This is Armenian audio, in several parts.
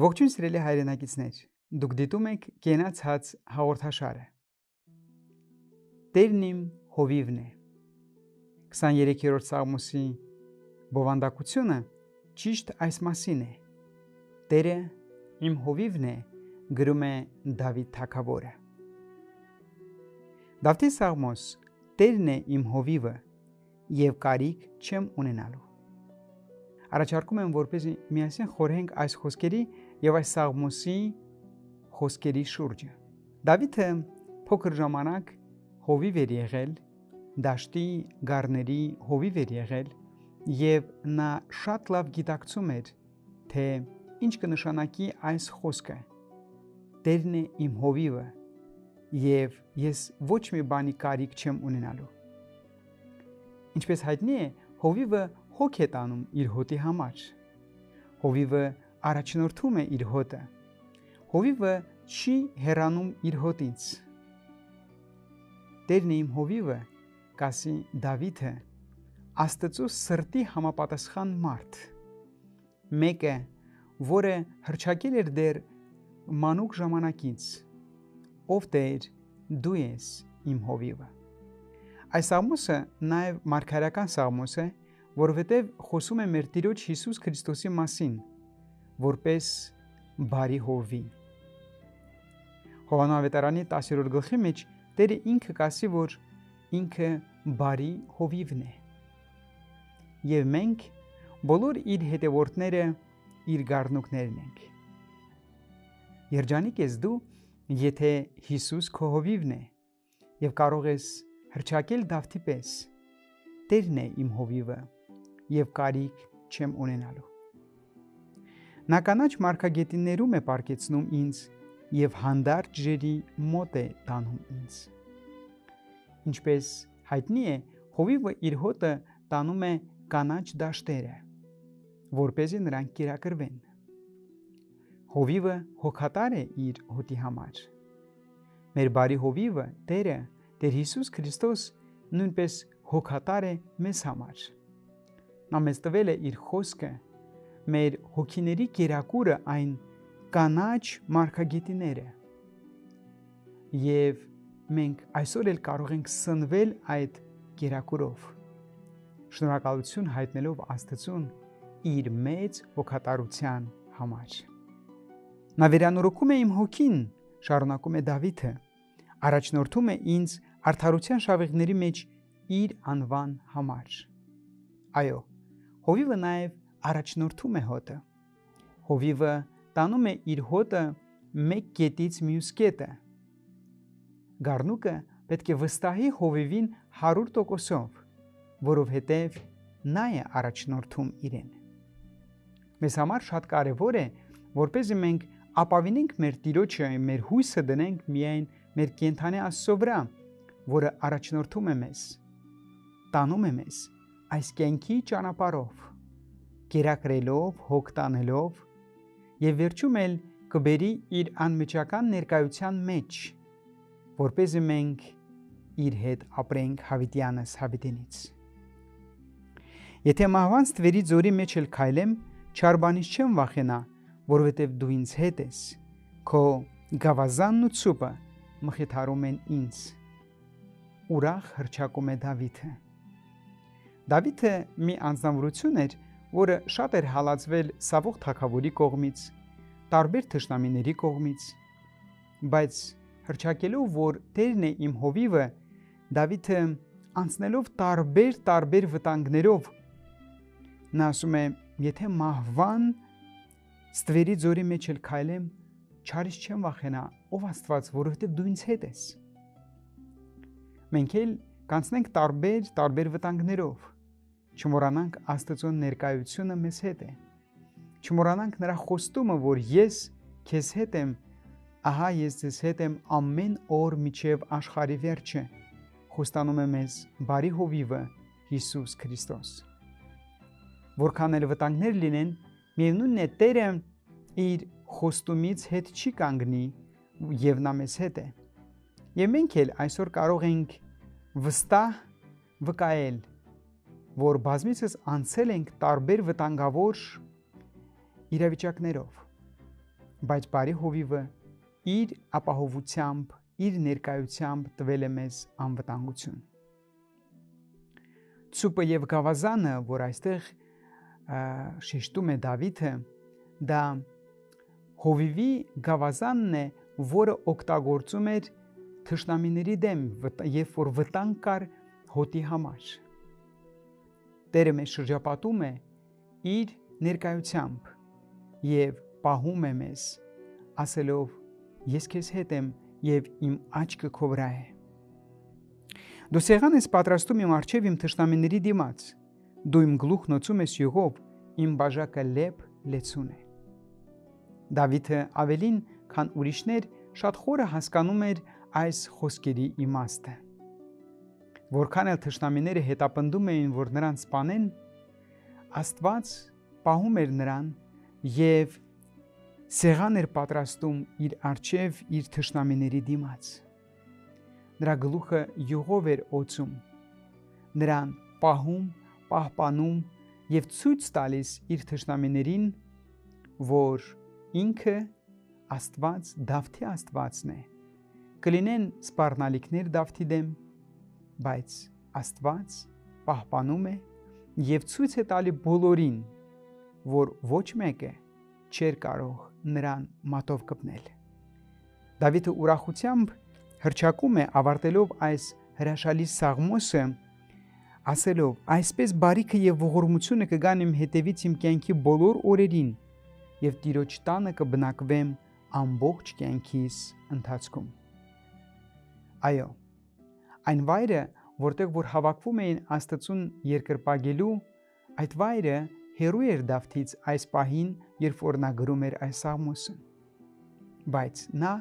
Ողջույն սիրելի հայրենակիցներ, դուք դիտում եք Կենաց հաց հաղորդաշարը։ Տերն իմ հովիվն է։ 23-րդ Սաղմոսի բովանդակությունը ճիշտ այս մասին է։ Տերը իմ հովիվն է, գրում է Դավիթ թագավորը։ Դավթի Սաղմոս Տերն է իմ հովիվը եւ կարիք չեմ ունենալու։ Առաջարկում եմ, որպեսզի միասին խորհենք այս խոսքերի եւ այս Սաղմոսի խոսքերի շուրջը։ Դավիթը փոքր ժամանակ հովիվ էր եղել, դաշտի գառների հովիվ էր եղել եւ նա շատ լավ գիտակցում էր, թե ինչ կնշանակի այս խոսքը։ Տերն է իմ հովիվը եւ ես ոչ մի բանի կարիք չեմ ունենալու։ Ինչպես հայտնի է, հովիվը հոգ է տանում իր հոտի համար։ Հովիվը առաջնորդում է իր հոտը։ Հովիվը չի հեռանում իր հոտից։ Տերն է իմ հովիվը, կասի Դավիթը, Աստծո սրտի համապատասխան մարդ, մեկը, որը հռչակել էր դեռ մանուկ ժամանակից, ով Տեր, դու ես իմ հովիվը։ Այս սաղմոսը նաև մարգարեական սաղմոս է, որովհետև խոսում է մեր Տիրոջ Հիսուս Քրիստոսի մասին, որպես բարի հովվի։ Հովհաննես ավետարանի 10-րդ գլխի մեջ Տերը ինքը կասի, որ ինքը բարի հովիվն է։ Եվ մենք բոլոր իր հետևորդները իր գառնուկներն ենք։ Երջանիկ ես դու, եթե Հիսուս քո հովիվն է եւ կարող ես հռչակել Դավթի պես. Տերն է իմ հովիվը եւ կարիք չեմ ունենալու։ Նա կանաչ մարգագետիններում է պառկեցնում ինձ եւ հանդարտ ջրերի մոտ է տանում ինձ։ Ինչպես հայտնի է, հովիվը իր հոտը տանում է կանաչ դաշտերը, որպեսզի նրանք կերակրվեն։ Հովիվը հոգատար է իր հոտի համար։ Մեր բարի հովիվը, Տերը, Տեր Հիսուս Քրիստոս, նույնպես հոգատար է մեզ համար։ Նա մեզ տվել է իր խոսքը, մեր հոգիների կերակուրը, այն կանաչ մարգագետինները։ Եվ մենք այսօր էլ կարող ենք սնվել այդ կերակուրով, շնորհակալություն հայտնելով Աստծուն իր մեծ հոգատարության համար։ Նա վերանորոգում է իմ հոգին, շարունակում է Դավիթը, առաջնորդում է ինձ արդարության շավիղների մեջ իր անվան համար։ Այո, հովիվը նաև առաջնորդում է հոտը։ Հովիվը տանում է իր հոտը մեկ կետից մյուս կետը։ Գառնուկը պետք է վստահի հովիվին 100%-ով, որովհետև նա է առաջնորդում իրեն։ Մեզ համար շատ կարևոր է, որպեսզի մենք ապավինենք մեր Տիրոջը, մեր հույսը դնենք միայն մեր կենդանի Աստծո վրա, որը առաջնորդում է մեզ, տանում է մեզ այս կյանքի ճանապարհով, կերակրելով, հոգ տանելով եւ վերջում էլ կբերի իր անմիջական ներկայության մեջ, որպեսզի մենք իր հետ ապրենք հավիտյանս հավիտենից։ Եթե մահվան ստվերի ձորի մեջ էլ քայլեմ, չար բանից չեմ վախենա, որովհետև դու ինձ հետ ես, քո գավազանն ու ցուպը մխիթարում են ինձ։ Ուրախ հռչակում է Դավիթը։ Դավիթը մի անձնավորություն էր, որը շատ էր հալածվել Սավող թագավորի կողմից, տարբեր թշնամիների կողմից, բայց հռչակելով, որ Տերն է իմ հովիվը, Դավիթը անցնելով տարբեր վտանգներով, նա ասում է, եթե մահվան ստվերի ձորի մեջ էլ քայլեմ, չարից չեմ վախենա, ով Աստված, որովհետև դու ինձ հետ ես։ Մենք էլ կանցնենք տարբեր վտանգներով, չմոռանանք Աստծո ներկայությունը մեզ հետ է, չմոռանանք նրա խոստումը, որ ես քեզ հետ եմ, ահա ես ձեզ հետ եմ ամեն օր մինչև աշխարհի վերջը, խոստանում է մեզ բարի հովիվը Հիսուս Քրիստոս։ Որքան էլ վտանգներ լինեն, միևնույնն է, Տերը իր խոստումից հետ չի կանգնի եւ նա մեզ հետ է։ Եվ մենք էլ այսօր կարող ենք վստահ վկայել, որ բազմիցս անցել ենք տարբեր վտանգավոր իրավիճակներով, բայց բարի հովիվը իր ապահովությամբ, իր ներկայությամբ տվել է մեզ անվտանգություն։ Ցուպը եւ գավազանը, որ այստեղ շեշտում է Դավիթը, դա հովիվի գավազանն է, որը օգտագործում էր թշնամիների դեմ, երբ որ վտանգ կար հոտի համար։ Տերը մեզ շրջապատում է իր ներկայությամբ եւ պահում է մեզ, ասելով. ես քեզ հետ եմ եւ իմ աչքը քո վրա է։ Դու սեղան ես պատրաստում իմ առջև իմ թշնամիների դիմաց, դու իմ գլուխն օծում ես յուղով, իմ բաժակը լեփ լեցուն է։ Դավիթը ավելին, քան ուրիշներ, շատ խորը հասկանում էր այս խոսքերի իմաստը։ Որքան էլ թշնամիները հետապնդում էին, որ նրան սպանեն, Աստված պահում էր նրան եւ սեղան էր պատրաստում իր առջև իր թշնամիների դիմաց։ Նրա գլուխը յուղով էր օծում, նրան պահում, պահպանում եւ ցույց տալիս իր թշնամիներին, որ ինքը Աստված, Դավթի Աստվածն է։ Կլինեն սպառնալիքներ Դավթի դեմ, բայց Աստված պահպանում է եւ ցույց է տալի բոլորին, որ ոչ մեկը չէր կարող նրան մատով կպնել։ Դավիթը ուրախությամբ հռչակում է, ավարտելով այս հրաշալի սաղմոսը, ասելով. այսպես բարիքը եւ ողորմությունը կգան իմ հետևից իմ կյանքի բոլոր օրերին եւ Տիրոջ տանը կբնակվեմ ամբողջ կյանքիս ընթացքում։ Այո, այն վայրը, որտեղ որ հավաքվում էին Աստծուն երկրպագելու, այդ վայրը հեռու էր Դավթից այս պահին, երբ որ նա գրում էր այս սաղմոսը։ Բայց նա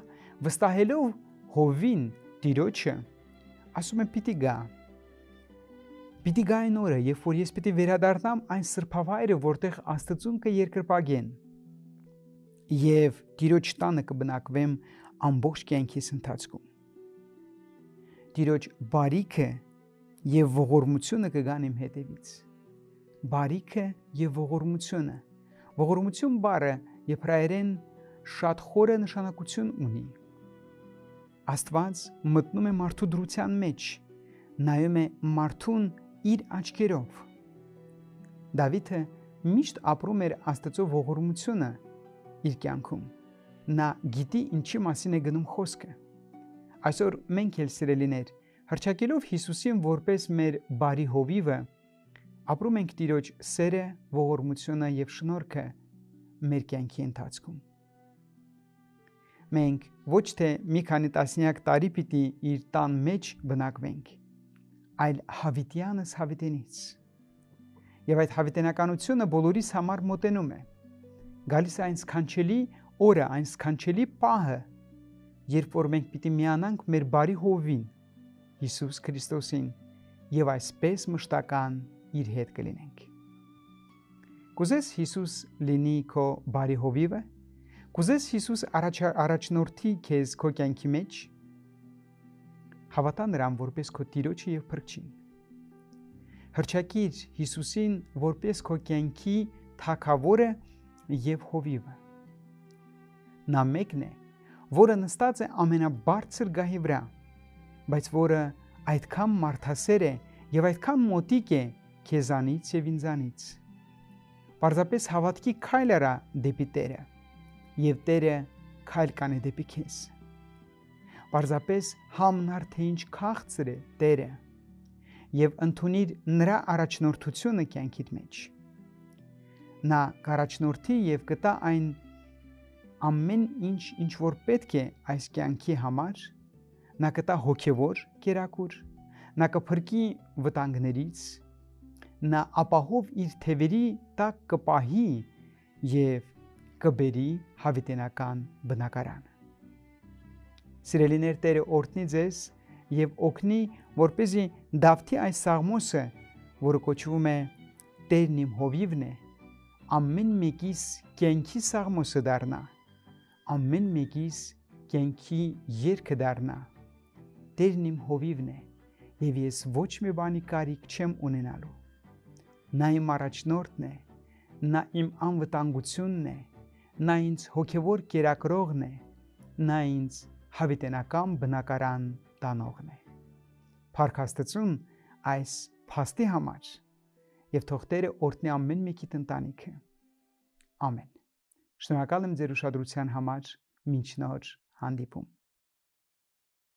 վստահելով հովին Տիրոջը, ասում է պիտի գա։ Պիտի գա այն օրը, երբ որ ես պիտի վերադառնամ այն սրբավայրը, որտեղ Աստծուն կերկրպագեն եւ Տիրոջ տանը կբնակվեմ ամբողջ կյանքիս ընթացքում։ Տիրոջ բարիքը եւ ողորմությունը կգան իմ հետևից։ Բարիքը եւ ողորմությունը։ Ողորմություն բառը եբրայերեն շատ խորը նշանակություն ունի։ Աստված մտնում է մարդու դրության մեջ, նայում է մարդուն իր աչքերով։ Դավիթը միշտ ապրում էր Աստծո ողորմությունը իր կյանքում։ Նա գիտի ինչի մասին է գնում խոսքը։ Այսօր մենք էլ սիրելիներ, հռչակելով Հիսուսին որպես մեր բարի հովիվը, ապրում ենք Տիրոջ սերը, ողորմությունը եւ շնորհքը մեր կյանքի ընթացքում։ Մենք ոչ թե մի քանի տասնյակ տարի պիտի իր տան մեջ բնակվենք, այլ հավիտյանս հավիտենից։ Եվ այդ հավիտենականությունը բոլորիս համար մոտենում է։ Գալիս է այն սքանչելի օրը, այն սքանչելի պահը, երբ որ մենք պիտի միանանք մեր բարի հովին, Հիսուս Քրիստոսին, եւ այսպես մշտական իր հետ կլինենք։ Կուզես Հիսուս լինի քո բարի հովիվը։ Կուզես Հիսուս առաջնորդի քեզ քո կյանքի մեջ։ Հավատա նրան որպես քո Տիրոջը եւ Փրկչին։ Հռչակիր Հիսուսին որպես քո կյանքի թագավորը եւ հովիվը։ Նա մեկն է, որը նստած է ամենաբարձր գահի վրա, բայց որը այդքան մարդասեր է եւ այդքան մոտիկ է քեզանից եւ ինձանից։ Պարզապես հավատքի քայլ արա դեպի Տերը, եւ Տերը քայլ կանե դեպի քեզ։ Պարզապես համնար թե ինչ քաղցր է Տերը, եւ ընդունիր նրա առաջնորդությունը կյանքիդ մեջ։ Նա կառաջնորդի եւ կտա այն ամեն ինչ որ պետք է այս կյանքի համար, նա կտա հոգևոր կերակուր, նա կփրկի վտանգներից, նա ապահով իր թևերի տակ կպահի եւ կբերի հավիտենական բնակարան։ Սիրելիներ, Տերը օրհնի ձեզ եւ օգնի, որպեսզի Դավթի այս սաղմոսը, որը կոչվում է Տերն իմ հովիվն է, ամեն մեկիս կյանքի սաղմոսը դառնա, ամեն մեկիս կյանքի երգը դառնա։ Տերն իմ հովիվն է եւ ես ոչ մի բանի կարիք չեմ ունենալու։ Նա իմ առաջնորդն է, նա իմ անվտանգությունն է, Նա ինձ հոգևոր կերակրողն է, նա ինձ հավիտենական բնակարան տանողն է։ Փառք Աստծուն այս փաստի համար եւ թող Տերը օրհնի ամեն մեկի ընտանիքը։ Ամեն։ Շնորհակալ եմ ձեր ուշադրության համար։ Մինչ նոր հանդիպում։